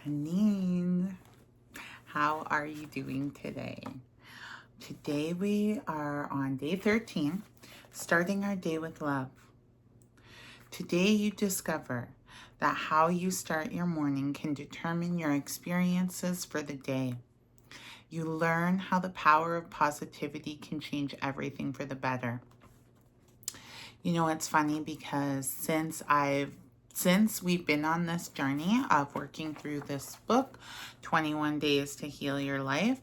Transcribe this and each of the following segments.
morning. How are you doing today? Today we are on day 13, starting our day with love. Today you discover that how you start your morning can determine your experiences for the day. You learn how the power of positivity can change everything for the better. You know, it's funny because since we've been on this journey of working through this book, 21 Days to Heal Your Life,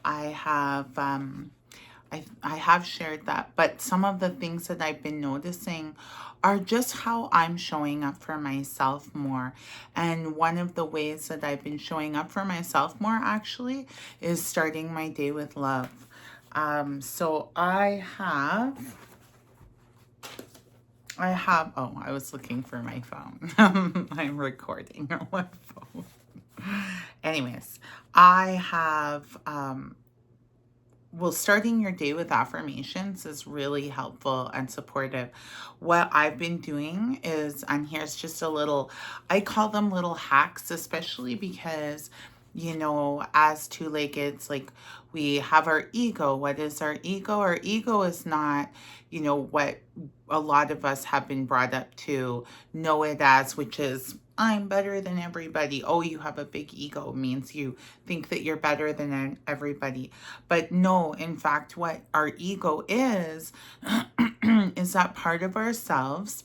I have I have shared that, but some of the things that I've been noticing are just how I'm showing up for myself more. And one of the ways that I've been showing up for myself more actually is starting my day with love. So oh, I was looking for my phone. I'm recording on my phone. Anyways, I have, starting your day with affirmations is really helpful and supportive. What I've been doing is, and here's just a little, I call them little hacks, especially because, you know, as two-leggeds, like we have our ego. What is our ego? Our ego is not, you know, what a lot of us have been brought up to know it as, which is, I'm better than everybody. Oh, you have a big ego means you think that you're better than everybody. But no, in fact, what our ego is, is that part of ourselves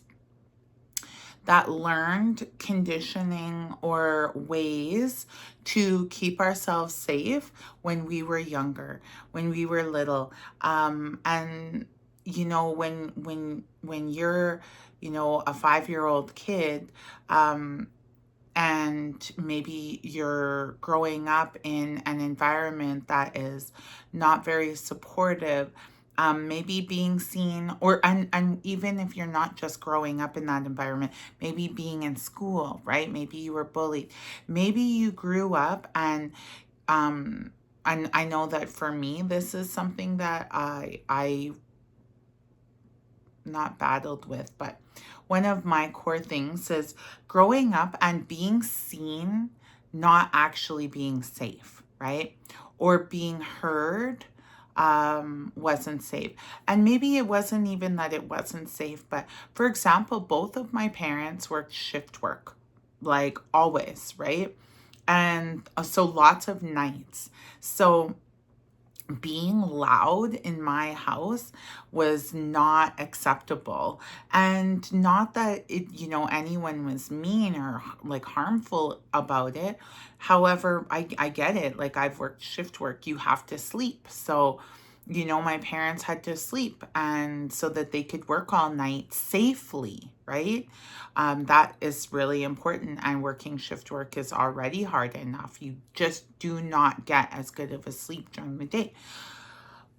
that learned conditioning or ways to keep ourselves safe when we were younger, when we were little. And you know, when you're, you know, a 5-year-old kid, and maybe you're growing up in an environment that is not very supportive, maybe being seen, or and even if you're not just growing up in that environment, maybe being in school, right? Maybe you were bullied, maybe you grew up and I know that for me, this is something that I not battled with, but one of my core things is growing up and being seen, not actually being safe, right? Or being heard wasn't safe. And maybe it wasn't even that it wasn't safe, but for example, both of my parents worked shift work, like always, right? And so lots of nights. So being loud in my house was not acceptable, and not that it, you know, anyone was mean or like harmful about it. However, I get it. Like, I've worked shift work, you have to sleep. So, you know, my parents had to sleep and so that they could work all night safely, right? That is really important. And working shift work is already hard enough. You just do not get as good of a sleep during the day.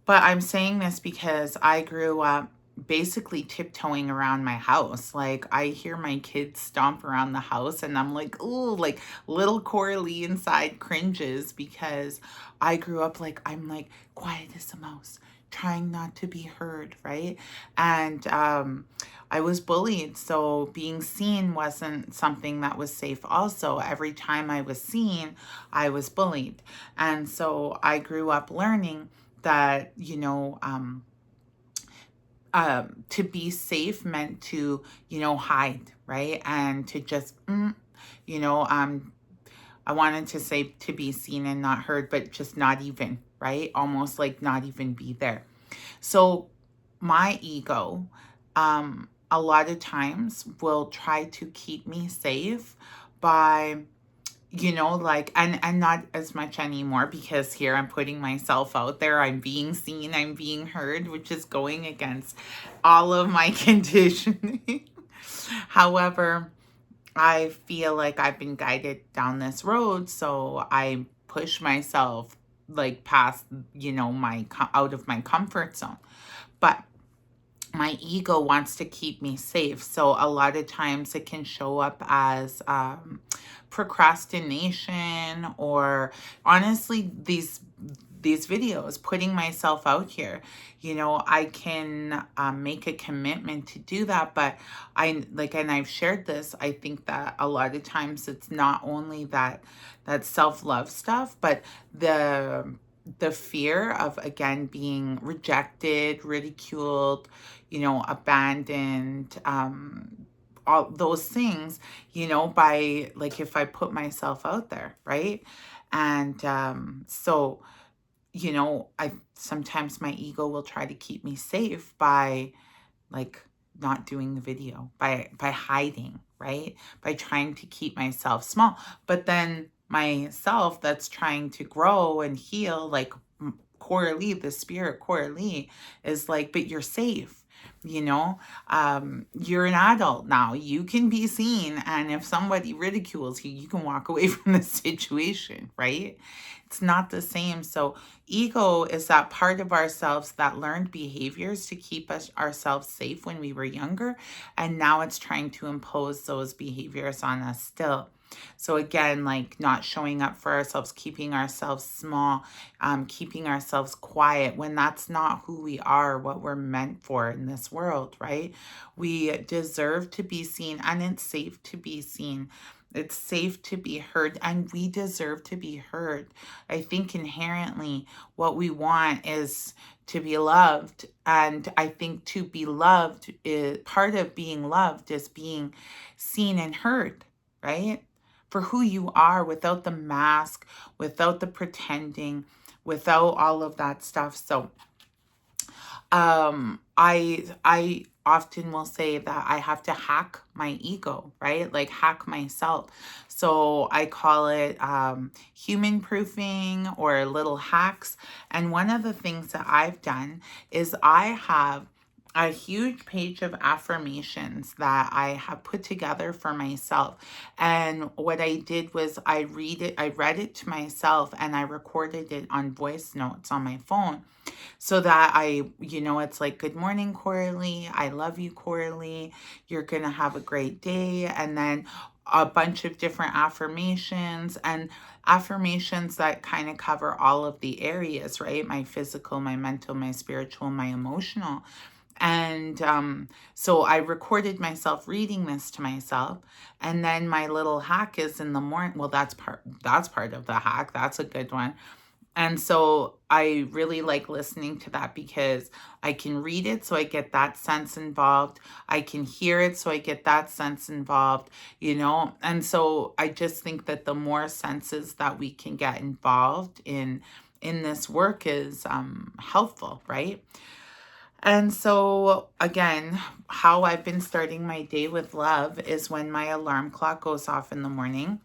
But I'm saying this because I grew up basically tiptoeing around my house. Like, I hear my kids stomp around the house and I'm like, ooh, like little Coralie inside cringes, because I grew up like, I'm like quiet as a mouse, trying not to be heard, right? And I was bullied, so being seen wasn't something that was safe also. Every time I was seen, I was bullied. And so I grew up learning that, you know, to be safe meant to, you know, hide, right? And to just, you know, I wanted to say to be seen and not heard, but just not even, right? Almost like not even be there. So my ego, a lot of times will try to keep me safe by, you know, like, and not as much anymore, because here I'm putting myself out there, I'm being seen, I'm being heard, which is going against all of my conditioning. However, I feel like I've been guided down this road, so I push myself like past, you know, my out of my comfort zone. But my ego wants to keep me safe. So a lot of times it can show up as procrastination, or honestly, these videos, putting myself out here. You know, I can make a commitment to do that, but and I've shared this, I think that a lot of times it's not only that self-love stuff, but the fear of, again, being rejected, ridiculed, you know, abandoned, all those things, you know, by, like, if I put myself out there, right? And so, you know, I sometimes my ego will try to keep me safe by, like, not doing the video, by hiding, right? By trying to keep myself small. But then myself that's trying to grow and heal, like Coralie, the spirit Coralie, is like, but you're safe. You know, you're an adult now. You can be seen. And if somebody ridicules you, you can walk away from the situation, right? It's not the same. So ego is that part of ourselves that learned behaviors to keep ourselves safe when we were younger. And now it's trying to impose those behaviors on us still. So again, like not showing up for ourselves, keeping ourselves small, keeping ourselves quiet when that's not who we are, what we're meant for in this world, right? We deserve to be seen, and it's safe to be seen. It's safe to be heard, and we deserve to be heard. I think inherently what we want is to be loved. And I think to be loved is part of being loved is being seen and heard, right? For who you are, without the mask, without the pretending, without all of that stuff. So I often will say that I have to hack my ego, right? Like hack myself. So I call it human proofing or little hacks. And one of the things that I've done is I have a huge page of affirmations that I have put together for myself. And what I did was I read it to myself, and I recorded it on voice notes on my phone, so that you know, it's like, good morning, Coralie. I love you, Coralie. You're going to have a great day. And then a bunch of different affirmations, and affirmations that kind of cover all of the areas, right? My physical, my mental, my spiritual, my emotional. And so I recorded myself reading this to myself. And then my little hack is in the morning. Well, that's part of the hack. That's a good one. And so I really like listening to that because I can read it, so I get that sense involved. I can hear it, so I get that sense involved, you know? And so I just think that the more senses that we can get involved in this work is helpful, right? And so again, how I've been starting my day with love is when my alarm clock goes off in the morning.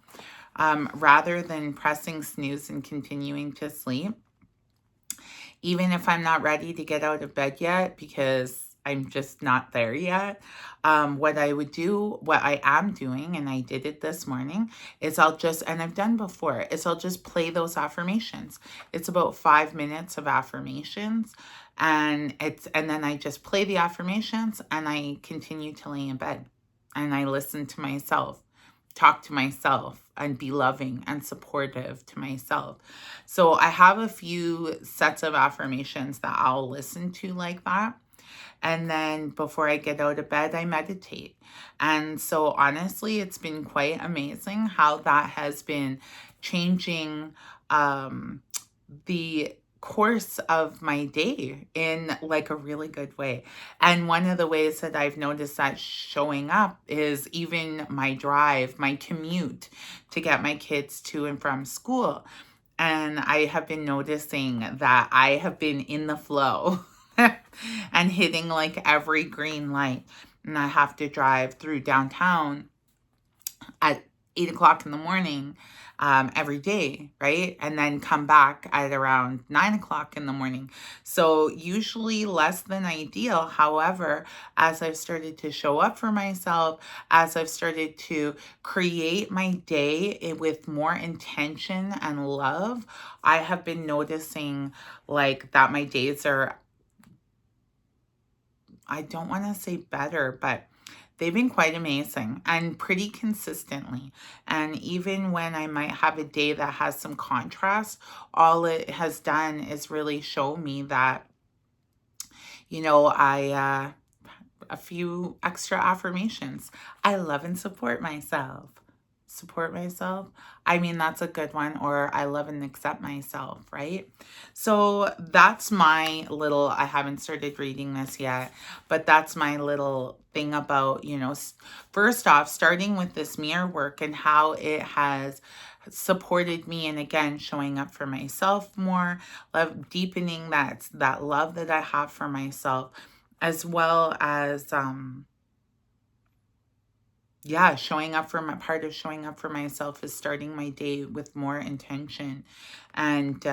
Rather than pressing snooze and continuing to sleep, even if I'm not ready to get out of bed yet because I'm just not there yet, what I am doing, and I did it this morning, is and I've done before, is I'll just play those affirmations. It's about 5 minutes of affirmations, and then I just play the affirmations, and I continue to lay in bed, and I listen to myself, talk to myself, and be loving and supportive to myself. So I have a few sets of affirmations that I'll listen to like that. And then before I get out of bed, I meditate. And so honestly, it's been quite amazing how that has been changing the course of my day in like a really good way. And one of the ways that I've noticed that showing up is even my drive, my commute to get my kids to and from school. And I have been noticing that I have been in the flow and hitting like every green light. And I have to drive through downtown at 8 o'clock in the morning every day, right? And then come back at around 9 o'clock in the morning. So usually less than ideal. However, as I've started to show up for myself, as I've started to create my day with more intention and love, I have been noticing like that my days are, I don't want to say better, but they've been quite amazing and pretty consistently. And even when I might have a day that has some contrast, all it has done is really show me that, a few extra affirmations. I love and support myself. Support myself. I mean, that's a good one. Or I love and accept myself, right? So that's my little, I haven't started reading this yet, but that's my little thing about, first off, starting with this mirror work and how it has supported me, and again showing up for myself more, love, deepening that love that I have for myself, as well as showing up for my part of showing up for myself is starting my day with more intention. And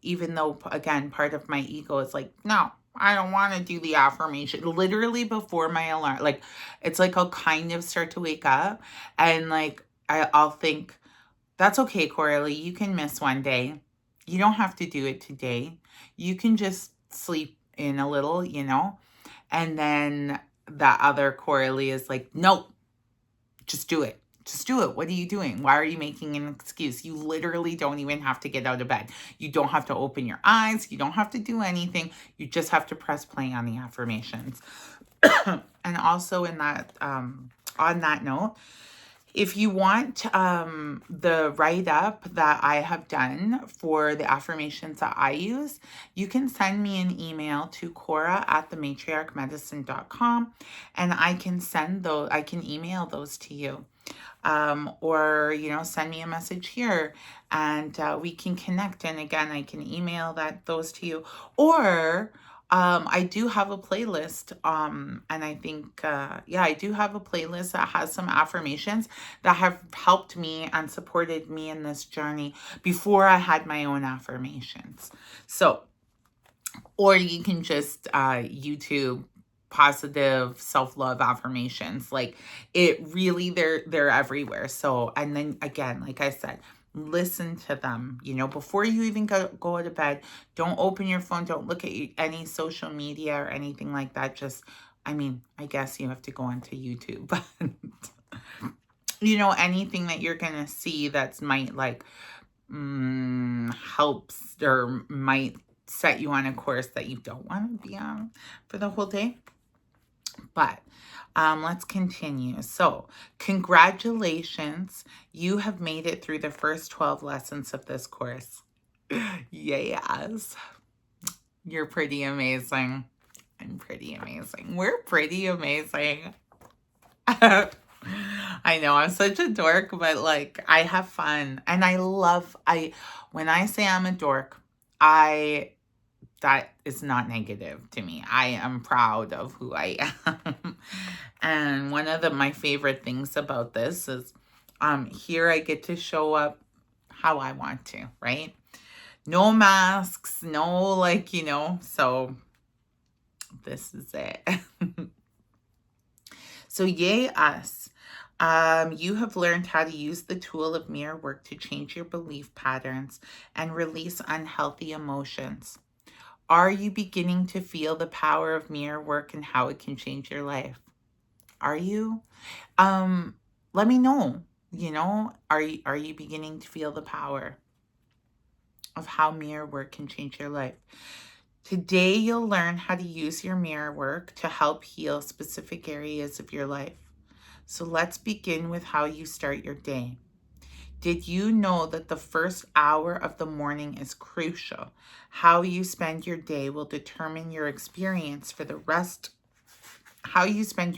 even though, again, part of my ego is like, no, I don't want to do the affirmation. Literally before my alarm, like, it's like I'll kind of start to wake up and like I'll think, that's okay, Coralie, you can miss one day. You don't have to do it today. You can just sleep in a little, and then that other Coralie is like, nope, just do it. Just do it. What are you doing? Why are you making an excuse? You literally don't even have to get out of bed. You don't have to open your eyes. You don't have to do anything. You just have to press play on the affirmations. And also in that, on that note, if you want the write-up that I have done for the affirmations that I use, you can send me an email to cora@thematriarchmedicine.com, and I can email those to you. Or, send me a message here and we can connect. And again, I can email those to you. Or I do have a playlist, and I think, I do have a playlist that has some affirmations that have helped me and supported me in this journey before I had my own affirmations. So, or you can just YouTube positive self-love affirmations. Like, it really, they're everywhere. So, and then again, like I said, listen to them, before you even go to bed. Don't open your phone. Don't look at any social media or anything like that. Just, I guess you have to go onto YouTube, but anything that you're gonna see that's might like helps or might set you on a course that you don't want to be on for the whole day. But let's continue. So, congratulations. You have made it through the first 12 lessons of this course. Yes. You're pretty amazing. I'm pretty amazing. We're pretty amazing. I know I'm such a dork, but like, I have fun and when I say I'm a dork, that is not negative to me. I am proud of who I am. And one of my favorite things about this is here I get to show up how I want to, right? No masks, no so this is it. So yay us. You have learned how to use the tool of mirror work to change your belief patterns and release unhealthy emotions. Are you beginning to feel the power of mirror work and how it can change your life? Are you? Let me know, are you beginning to feel the power of how mirror work can change your life? Today, you'll learn how to use your mirror work to help heal specific areas of your life. So let's begin with how you start your day. Did you know that the first hour of the morning is crucial? How you spend your day will determine your experience for the rest. How you spend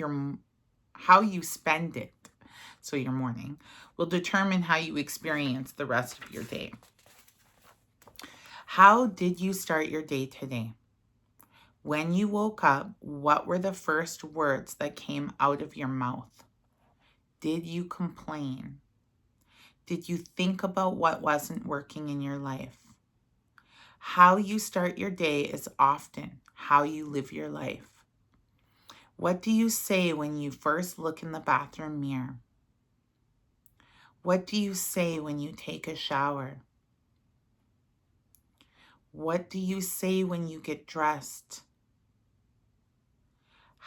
it, so your morning, will determine how you experience the rest of your day. How did you start your day today? When you woke up, what were the first words that came out of your mouth? Did you complain? Did you think about what wasn't working in your life? How you start your day is often how you live your life. What do you say when you first look in the bathroom mirror? What do you say when you take a shower? What do you say when you get dressed?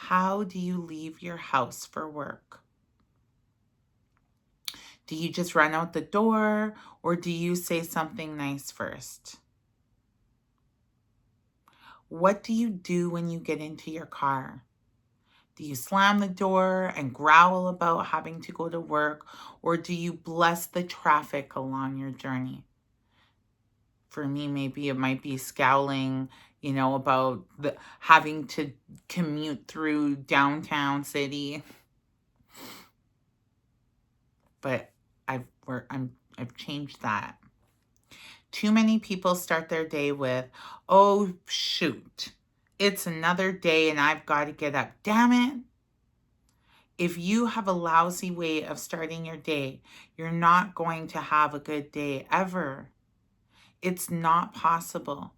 How do you leave your house for work? Do you just run out the door, or do you say something nice first? What do you do when you get into your car? Do you slam the door and growl about having to go to work, or do you bless the traffic along your journey? For me, maybe it might be scowling, about having to commute through downtown city. But I've changed that. Too many people start their day with, "Oh shoot, it's another day and I've got to get up. Damn it." If you have a lousy way of starting your day, you're not going to have a good day ever. It's not possible.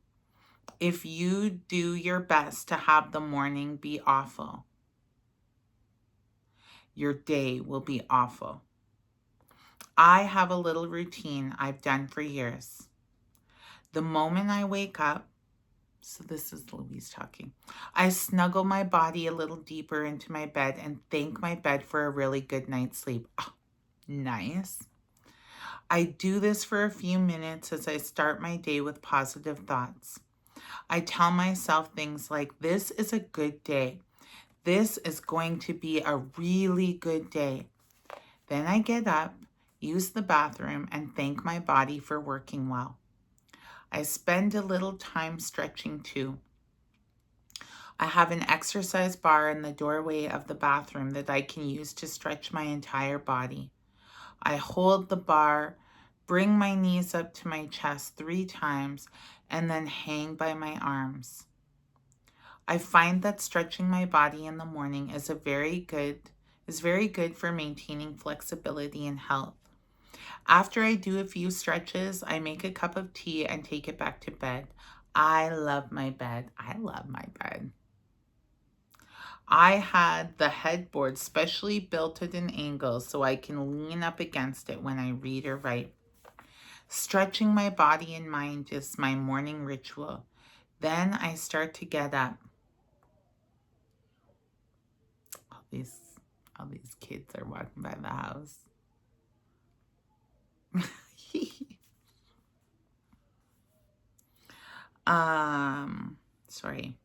If you do your best to have the morning be awful, your day will be awful. I have a little routine I've done for years. The moment I wake up, so this is Louise talking, I snuggle my body a little deeper into my bed and thank my bed for a really good night's sleep. Oh, nice. I do this for a few minutes as I start my day with positive thoughts. I tell myself things like, this is a good day. This is going to be a really good day. Then I get up, use the bathroom, and thank my body for working well. I spend a little time stretching too. I have an exercise bar in the doorway of the bathroom that I can use to stretch my entire body. I hold the bar, bring my knees up to my chest 3 times, and then hang by my arms. I find that stretching my body in the morning is very good for maintaining flexibility and health. After I do a few stretches, I make a cup of tea and take it back to bed. I love my bed. I love my bed. I had the headboard specially built at an angle so I can lean up against it when I read or write. Stretching my body and mind is my morning ritual. Then I start to get up. All these kids are walking by the house. Sorry.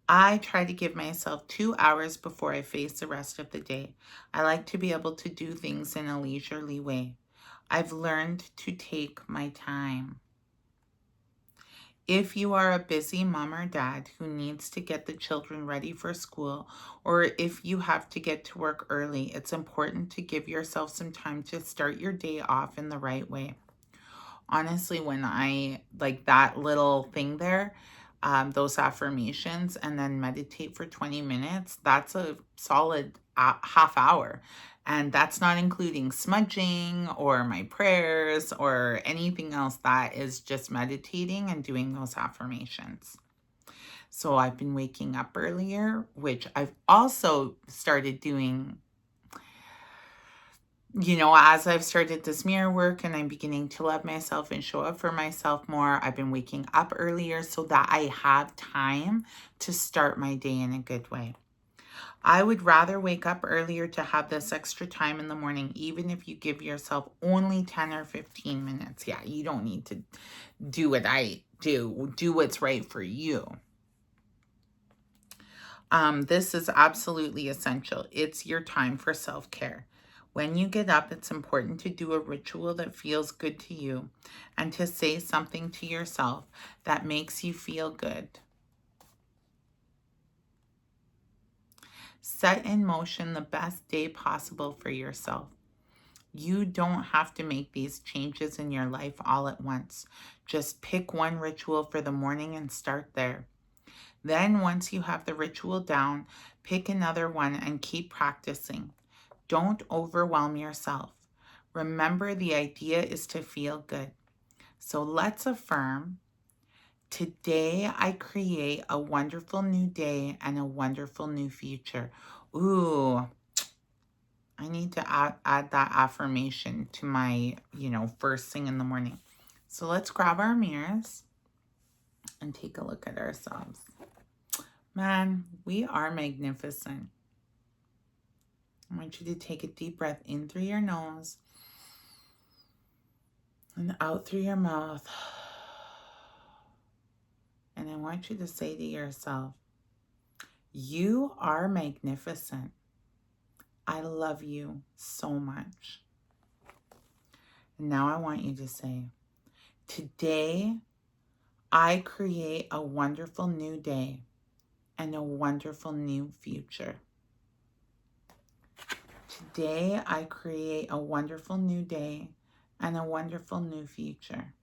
I try to give myself 2 hours before I face the rest of the day. I like to be able to do things in a leisurely way. I've learned to take my time. If you are a busy mom or dad who needs to get the children ready for school, or if you have to get to work early, it's important to give yourself some time to start your day off in the right way. Honestly, when I like that little thing there, those affirmations, and then meditate for 20 minutes, that's a solid half hour. And that's not including smudging or my prayers or anything else. That is just meditating and doing those affirmations. So I've been waking up earlier, which I've also started doing, as I've started this mirror work and I'm beginning to love myself and show up for myself more. I've been waking up earlier so that I have time to start my day in a good way. I would rather wake up earlier to have this extra time in the morning, even if you give yourself only 10 or 15 minutes. Yeah, you don't need to do what I do. Do what's right for you. This is absolutely essential. It's your time for self-care. When you get up, it's important to do a ritual that feels good to you and to say something to yourself that makes you feel good. Set in motion the best day possible for yourself. You don't have to make these changes in your life all at once. Just pick one ritual for the morning and start there. Then once you have the ritual down, pick another one and keep practicing. Don't overwhelm yourself. Remember, the idea is to feel good. So let's affirm, today I create a wonderful new day and a wonderful new future. Ooh, I need to add that affirmation to my, first thing in the morning. So let's grab our mirrors and take a look at ourselves. Man, we are magnificent. I want you to take a deep breath in through your nose and out through your mouth. And I want you to say to yourself, you are magnificent. I love you so much. And now I want you to say, today I create a wonderful new day and a wonderful new future. Today I create a wonderful new day and a wonderful new future.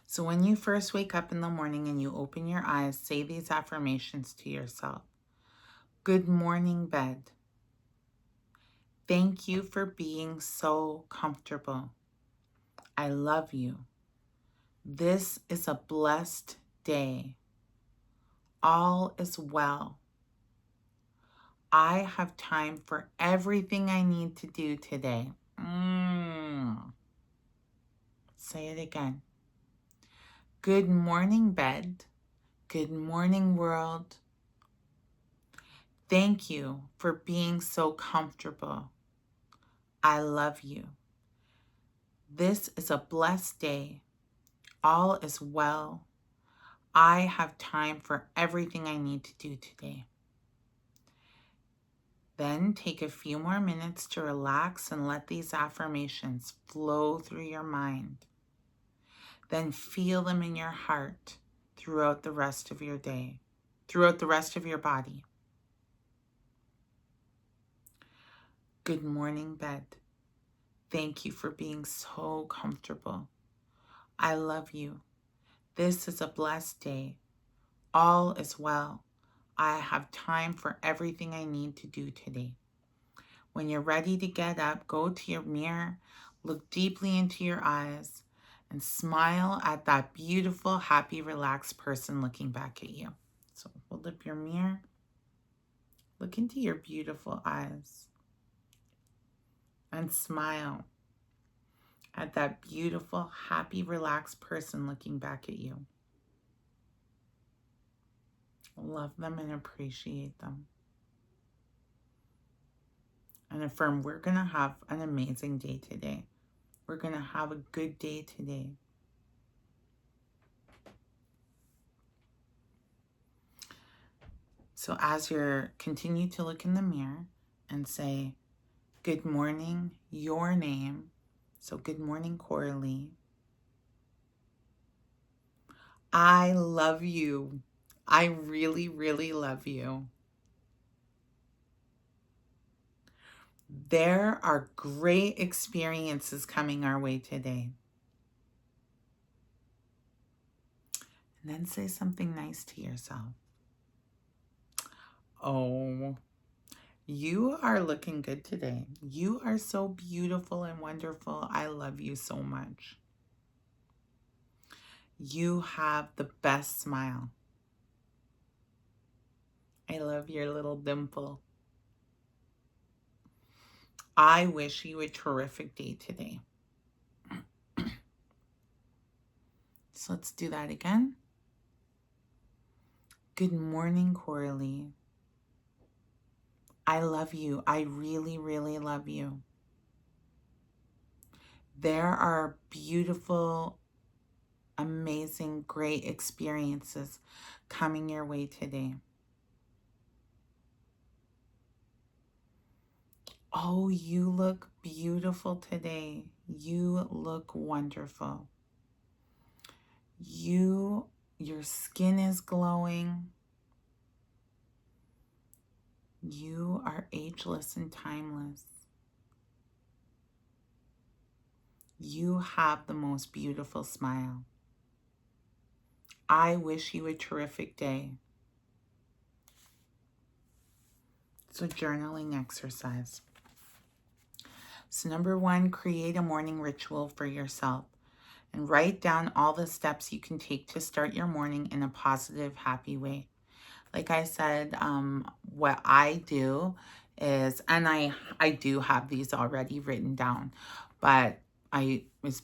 So when you first wake up in the morning and you open your eyes, say these affirmations to yourself. Good morning, bed. Thank you for being so comfortable. I love you. This is a blessed day. All is well. I have time for everything I need to do today. Say it again. Good morning, bed. Good morning, world. Thank you for being so comfortable. I love you. This is a blessed day. All is well. I have time for everything I need to do today. Then take a few more minutes to relax and let these affirmations flow through your mind. Then feel them in your heart throughout the rest of your day, throughout the rest of your body. Good morning, bed. Thank you for being so comfortable. I love you. This is a blessed day. All is well. I have time for everything I need to do today. When you're ready to get up, go to your mirror, look deeply into your eyes, and smile at that beautiful, happy, relaxed person looking back at you. So hold up your mirror. Look into your beautiful eyes and smile at that beautiful, happy, relaxed person looking back at you. Love them and appreciate them. And affirm, we're going to have an amazing day today. We're going to have a good day today. So as you're continue to look in the mirror and say, good morning, your name. So good morning, Coralie. I love you. I really, really love you. There are great experiences coming our way today. And then say something nice to yourself. Oh, you are looking good today. You are so beautiful and wonderful. I love you so much. You have the best smile. I love your little dimple. I wish you a terrific day today. So let's do that again. Good morning, Coralie. I love you. I really, really love you. There are beautiful, amazing, great experiences coming your way today. Oh, you look beautiful today. You look wonderful. Your skin is glowing. You are ageless and timeless. You have the most beautiful smile. I wish you a terrific day. It's a journaling exercise. So number 1, create a morning ritual for yourself and write down all the steps you can take to start your morning in a positive, happy way. Like I said, what I do is, and I do have these already written down, but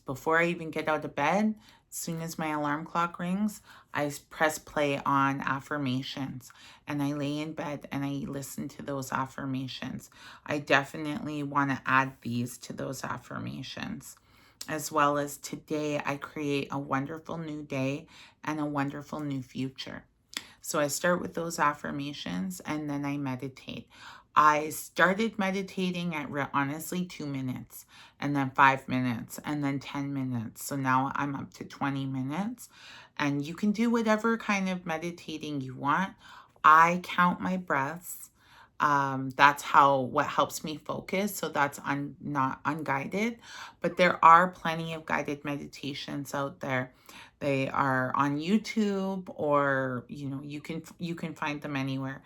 before I even get out of bed, As soon as my alarm clock rings, I press play on affirmations and I lay in bed and I listen to those affirmations. I definitely want to add these to those affirmations. As well as today, I create a wonderful new day and a wonderful new future. So I start with those affirmations and then I meditate. I started meditating at honestly 2 minutes and then 5 minutes and then 10 minutes. So now I'm up to 20 minutes and you can do whatever kind of meditating you want. I count my breaths. That's what helps me focus. So that's not unguided, but there are plenty of guided meditations out there. They are on YouTube, or you can find them anywhere.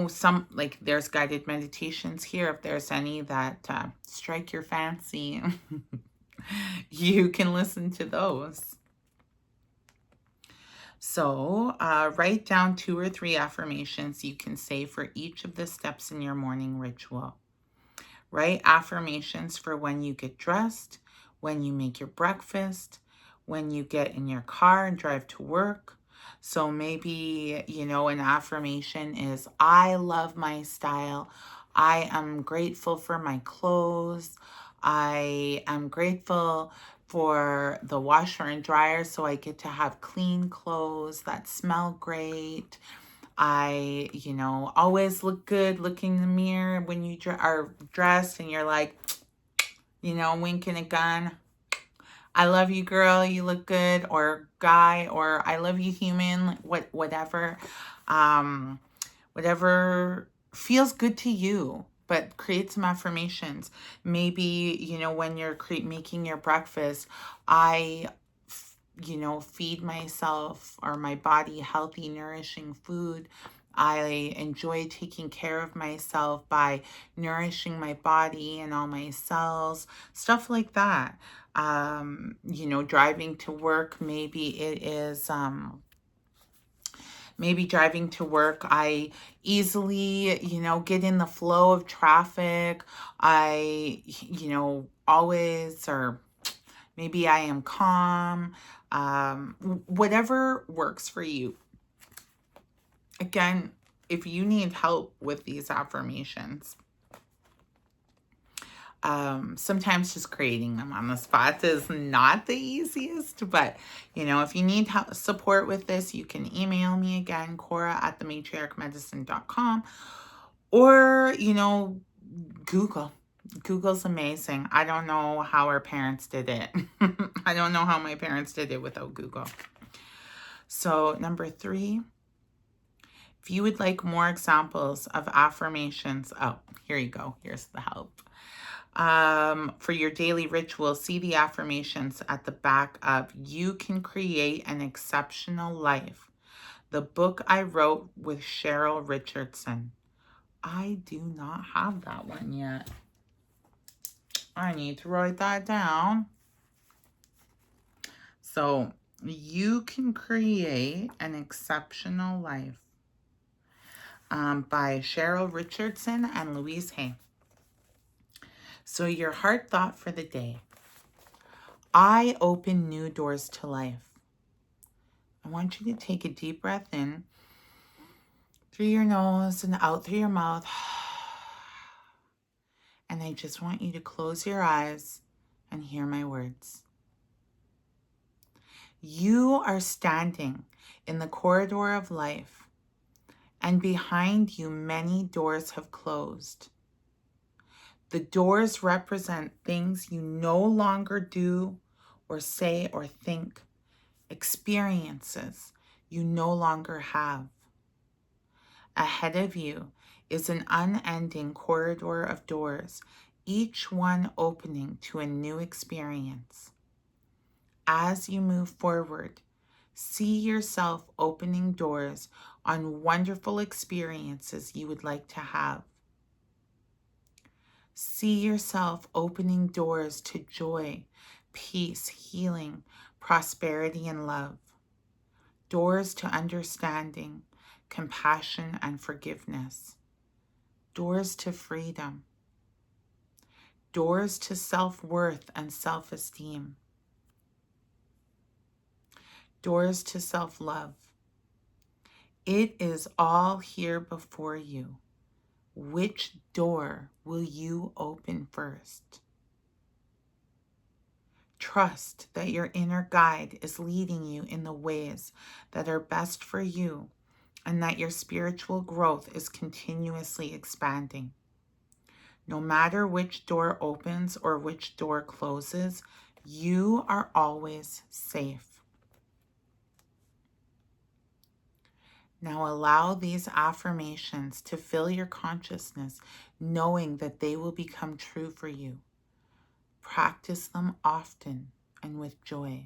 Some, like, there's guided meditations here. If there's any that strike your fancy, you can listen to those. So write down 2 or 3 affirmations you can say for each of the steps in your morning ritual. Write affirmations for when you get dressed, when you make your breakfast, when you get in your car and drive to work. So maybe, an affirmation is, I love my style. I am grateful for my clothes. I am grateful for the washer and dryer so I get to have clean clothes that smell great. I, always look good, looking in the mirror when you are dressed and you're like, winking a gun. I love you, girl. You look good. Or guy, or I love you, human. Whatever. Whatever feels good to you. But create some affirmations. Maybe, when you're making your breakfast, I feed myself or my body healthy, nourishing food. I enjoy taking care of myself by nourishing my body and all my cells, stuff like that. Driving to work, maybe it is, maybe driving to work, I easily, get in the flow of traffic. I, always, or maybe I am calm. Whatever works for you. Again, if you need help with these affirmations, sometimes just creating them on the spot is not the easiest, but if you need support with this, you can email me again, Cora@thematriarchmedicine.com, or Google. Google's amazing. I don't know how our parents did it. I don't know how my parents did it without Google. So number 3, if you would like more examples of affirmations, here you go. Here's the help. For your daily ritual, see the affirmations at the back of You Can Create an Exceptional Life, the book I wrote with Cheryl Richardson. I do not have that one yet. I need to write that down. So, You Can Create an Exceptional Life, by Cheryl Richardson and Louise Hay. So your heart thought for the day: I open new doors to life. I want you to take a deep breath in through your nose and out through your mouth. And I just want you to close your eyes and hear my words. You are standing in the corridor of life, and behind you many doors have closed. The doors represent things you no longer do or say or think, experiences you no longer have. Ahead of you is an unending corridor of doors, each one opening to a new experience. As you move forward, see yourself opening doors on wonderful experiences you would like to have. See yourself opening doors to joy, peace, healing, prosperity, and love. Doors to understanding, compassion, and forgiveness. Doors to freedom. Doors to self-worth and self-esteem. doors to self-love. It is all here before you. Which door will you open first? Trust that your inner guide is leading you in the ways that are best for you and that your spiritual growth is continuously expanding. No matter which door opens or which door closes, you are always safe. Now allow these affirmations to fill your consciousness, knowing that they will become true for you. Practice them often and with joy.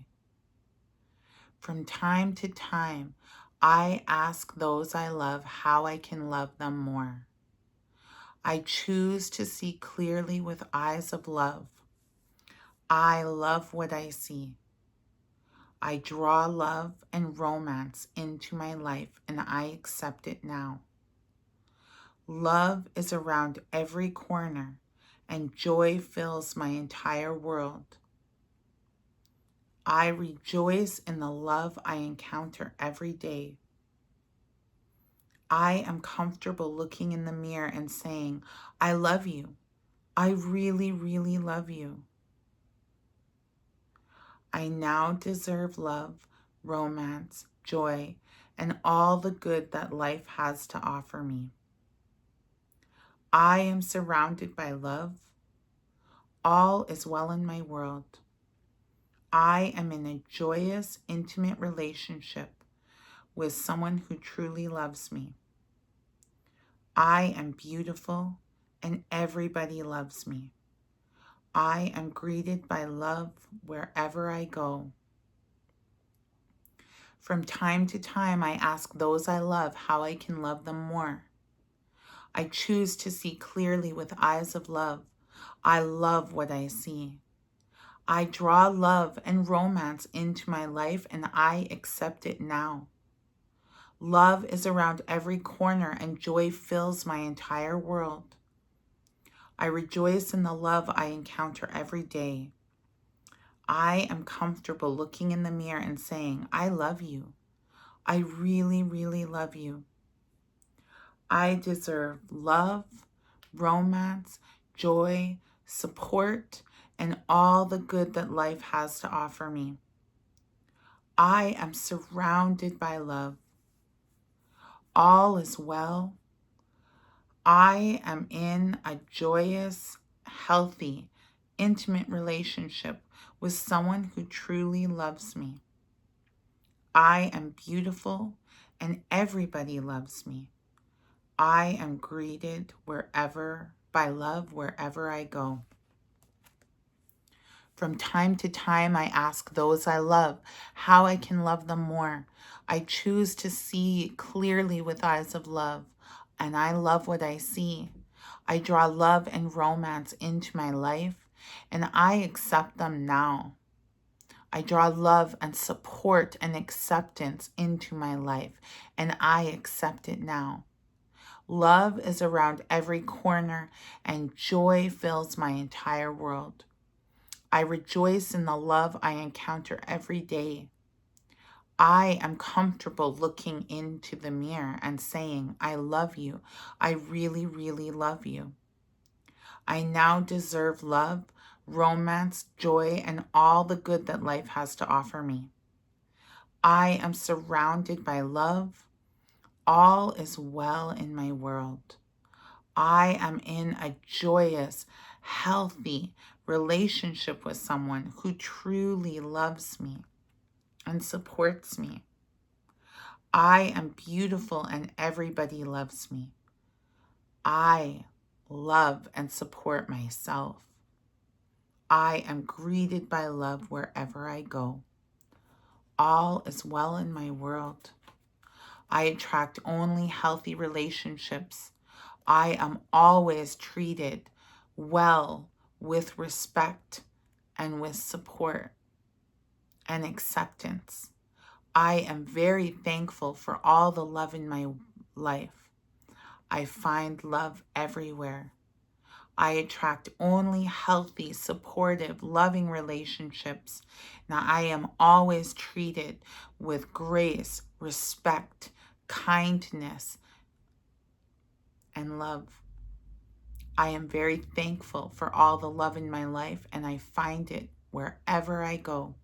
From time to time, I ask those I love how I can love them more. I choose to see clearly with eyes of love. I love what I see. I draw love and romance into my life, and I accept it now. Love is around every corner, and joy fills my entire world. I rejoice in the love I encounter every day. I am comfortable looking in the mirror and saying, I love you. I really, really love you. I now deserve love, romance, joy, and all the good that life has to offer me. I am surrounded by love. All is well in my world. I am in a joyous, intimate relationship with someone who truly loves me. I am beautiful and everybody loves me. I am greeted by love wherever I go. From time to time, I ask those I love how I can love them more. I choose to see clearly with eyes of love. I love what I see. I draw love and romance into my life, and I accept it now. Love is around every corner, and joy fills my entire world. I rejoice in the love I encounter every day. I am comfortable looking in the mirror and saying, I love you. I really, really love you. I deserve love, romance, joy, support, and all the good that life has to offer me. I am surrounded by love. All is well. I am in a joyous, healthy, intimate relationship with someone who truly loves me. I am beautiful and everybody loves me. I am greeted by love wherever I go. From time to time, I ask those I love how I can love them more. I choose to see clearly with eyes of love, and I love what I see. I draw love and romance into my life, and I accept them now. I draw love and support and acceptance into my life, and I accept it now. Love is around every corner, and joy fills my entire world. I rejoice in the love I encounter every day. I am comfortable looking into the mirror and saying, I love you. I really, really love you. I now deserve love, romance, joy, and all the good that life has to offer me. I am surrounded by love. All is well in my world. I am in a joyous, healthy relationship with someone who truly loves me and supports me. I am beautiful and everybody loves me. I love and support myself. I am greeted by love wherever I go. All is well in my world. I attract only healthy relationships. I am always treated well, with respect and with support and acceptance. I am very thankful for all the love in my life. I find love everywhere. I attract only healthy, supportive, loving relationships. Now, I am always treated with grace, respect, kindness, and love. I am very thankful for all the love in my life, and I find it wherever I go.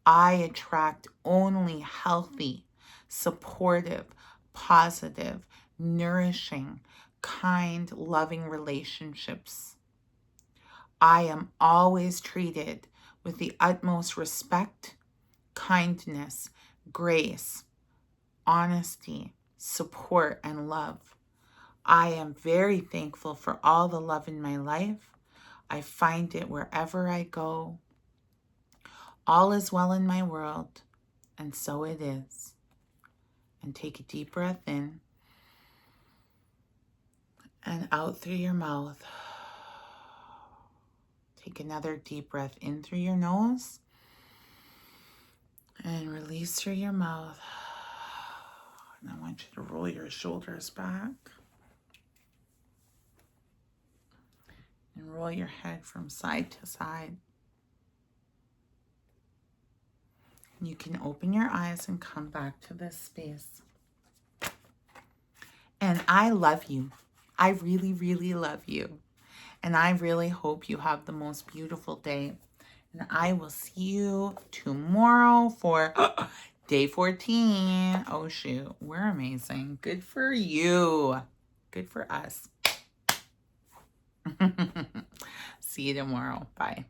I attract only healthy, supportive, positive, nourishing, kind, loving relationships. I am always treated with the utmost respect, kindness, grace, honesty, support, and love. I am very thankful for all the love in my life. I find it wherever I go. All is well in my world, and so it is. And take a deep breath in and out through your mouth. Take another deep breath in through your nose and release through your mouth. And I want you to roll your shoulders back and roll your head from side to side. You can open your eyes and come back to this space. And I love you. I really, really love you. And I really hope you have the most beautiful day. And I will see you tomorrow for day 14. Oh, shoot. We're amazing. Good for you. Good for us. See you tomorrow. Bye.